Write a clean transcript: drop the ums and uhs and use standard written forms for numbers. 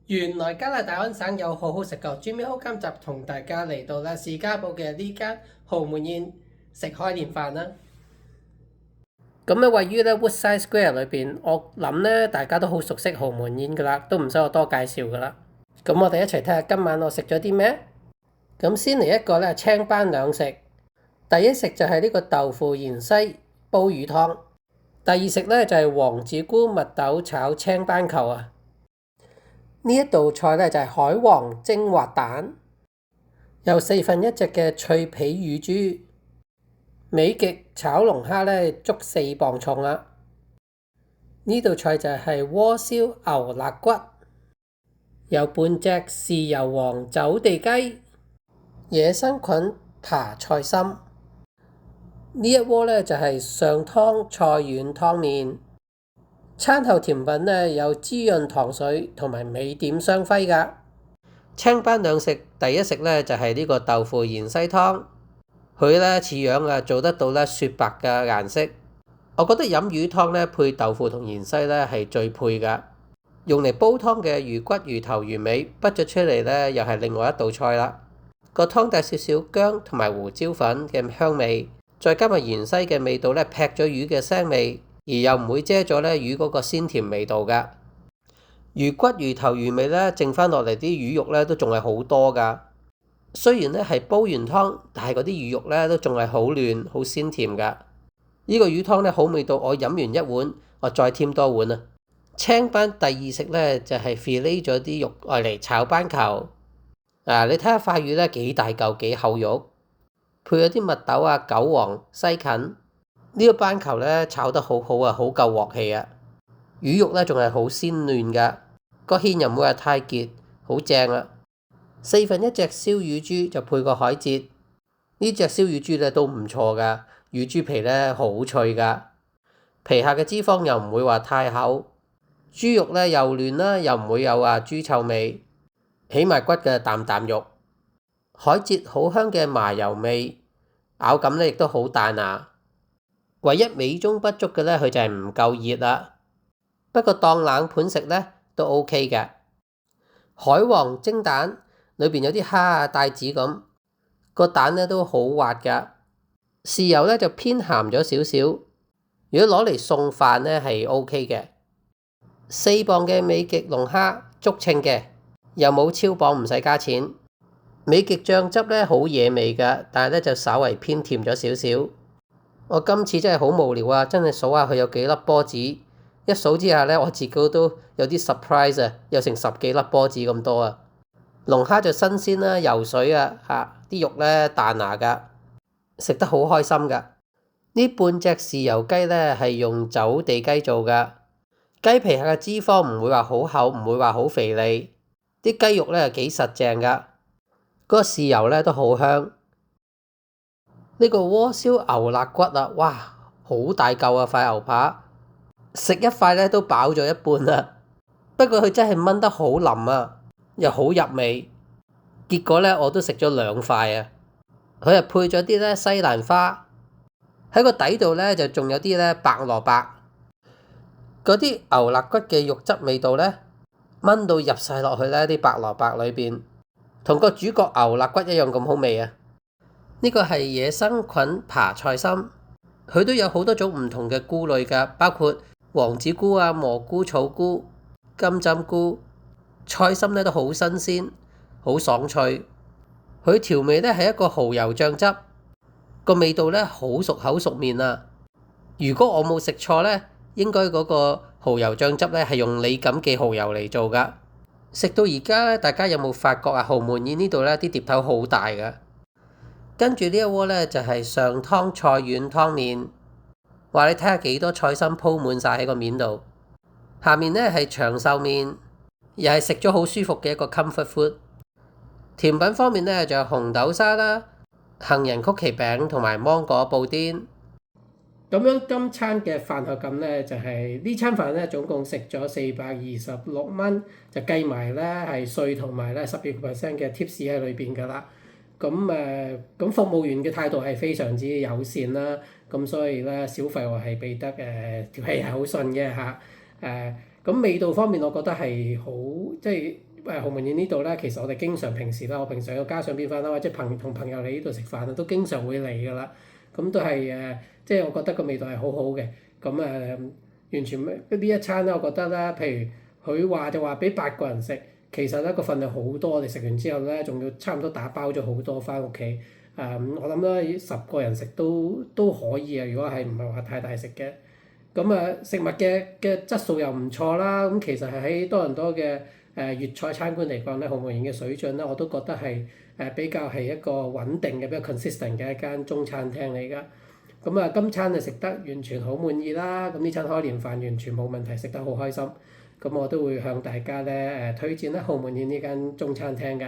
原來加拿大安省有好好食個，最尾好今集同大家嚟到啦士嘉堡嘅呢間豪門宴食開年飯啦。咁咧位於咧 Woodside Square 裏邊，我諗咧大家都好熟悉豪門宴噶啦，都唔使我多介紹噶啦。咁我哋一齊睇下今晚我食咗啲咩。咁先嚟一個咧青班兩食，第一食就係呢個豆腐芫茜煲魚湯，第二食咧就係黃子菇蜜豆炒青班球啊。呢一道菜咧就係海皇蒸滑蛋，有1/4隻嘅脆皮乳豬，美極炒龍蝦咧足4磅重啦。呢道菜就係鍋燒牛肋骨，有半隻豉油皇走地雞，野生菌扒菜心。呢一鍋咧就係上湯菜丸湯麵。餐後甜品咧有滋潤糖水同埋美點雙輝㗎。青班兩食，第一食咧就係呢個豆腐芫茜湯，佢咧似樣啊，做得到咧雪白嘅顏色。我覺得飲魚湯咧配豆腐同芫茜咧係最配㗎。用嚟煲湯嘅魚骨、魚頭、魚尾，畢咗出嚟咧又係另外一道菜啦。個湯帶少少薑同埋胡椒粉嘅香味，再加埋芫茜嘅味道咧，劈咗魚嘅腥味。而又唔會遮咗咧魚嗰個鮮甜味道㗎。魚骨、魚頭、魚尾咧，剩翻落嚟啲魚肉咧都仲係好多㗎。雖然咧係煲完湯，但係嗰啲魚肉咧都仲係好嫩、好鮮甜㗎。呢個魚湯咧好味道，我飲完一碗，我再添多碗啊。青班第二食咧就係 fillet 咗啲肉愛嚟炒班球。你睇下塊魚咧幾大嚿幾厚肉，配咗啲蜜豆啊、韭黃、西芹。呢個班球咧炒得好好啊，好夠鑊氣啊！魚肉咧仲係好鮮嫩㗎，個芡又唔會話太結，好正啊！1/4隻燒乳豬就配個海蜇，呢隻燒乳豬咧都唔錯㗎，乳豬皮咧好脆㗎，皮下嘅脂肪又唔會話太厚，豬肉咧又嫩啦，又唔會有話豬臭味，起埋骨嘅啖啖肉，海蜇好香嘅麻油味，咬感咧亦都好彈牙。唯一美中不足嘅咧，佢就係唔夠熱啦。不過當冷盤食咧都 OK 嘅。海皇蒸蛋裏邊有啲蝦啊帶子咁，個蛋咧都好滑㗎。豉油咧就偏鹹咗少少。如果攞嚟送飯咧係 OK 嘅。4磅嘅美極龍蝦足稱嘅，又冇超磅，唔使加錢。美極醬汁咧好惹味㗎，但係咧就稍為偏甜咗少少。我今次真係好無聊啊！真係數下佢有幾粒波子，一數之下咧，我自己都有啲 surprise 啊，有成10幾粒波子咁多啊！龍蝦就新鮮啦，游水啊，啲肉咧彈牙㗎，食得好開心㗎。呢半隻豉油雞咧係用走地雞做㗎，雞皮下嘅脂肪唔會話好厚，唔會話好肥膩，啲雞肉咧又幾實淨㗎，嗰個豉油咧都好香。呢個鍋燒牛肋骨啊，哇，好大嚿啊塊牛扒，食一塊咧都飽咗一半啦。不過佢真係炆得好腍啊，又好入味。結果咧我都食咗2塊啊。佢又配咗啲咧西蘭花，喺個底度咧就仲有啲咧白蘿蔔。嗰啲牛肋骨嘅肉汁味道咧，炆到入晒落去咧啲白蘿蔔裏邊，同個主角牛肋骨一樣咁好味啊！呢個係野生菌扒菜心，佢都有好多種唔同嘅菇類㗎，包括黃子菇啊、蘑菇、草菇、金針菇。菜心咧都好新鮮，好爽脆。佢調味咧係一個蠔油醬汁，個味道咧好熟口熟面啊！如果我冇食錯咧，應該嗰個蠔油醬汁咧係用李錦記蠔油嚟做㗎。食到而家咧，大家有冇發覺啊？豪門宴呢度咧啲碟頭好大㗎。跟住呢一鍋咧就係上湯菜丸湯麵，話你睇下幾多菜心鋪滿晒喺個面度。下面咧係長壽麵，又係食咗好舒服嘅一個 comfort food。甜品方面咧就有紅豆沙啦、杏仁曲奇餅同埋芒果布甸。咁樣今餐嘅飯後感咧就係呢餐飯咧總共食咗426蚊，就計埋咧係稅同埋咧12% 嘅 tips 喺裏邊㗎啦。咁服務員嘅態度係非常之友善啦，咁所以咧小費我係俾得條氣係好順嘅嚇。咁味道方面我覺得係好即係豪門宴呢度咧，其實我哋經常平時啦，我平常有家常便飯啦，或者同朋友嚟呢度食飯啊，都經常會嚟㗎啦。咁都係即係我覺得個味道係好好嘅。咁完全呢一餐咧，我覺得咧，譬如佢話就話俾8個人食，其實咧個份量好多，我哋食完之後咧，仲要差唔多打包咗好多翻屋企。我諗咧10個人食都可以啊，如果係唔係話太大食嘅。咁食物嘅質素又唔錯啦。咁其實係喺多倫多嘅粵菜餐館嚟講咧，豪門宴嘅水準咧，我都覺得係比較係一個穩定嘅比較 consistent 嘅一間中餐廳嚟㗎。咁今餐就食得完全好滿意啦。咁呢餐開年飯完全冇問題，食得好開心。咁我都會向大家咧推薦咧豪門宴呢間中餐廳㗎。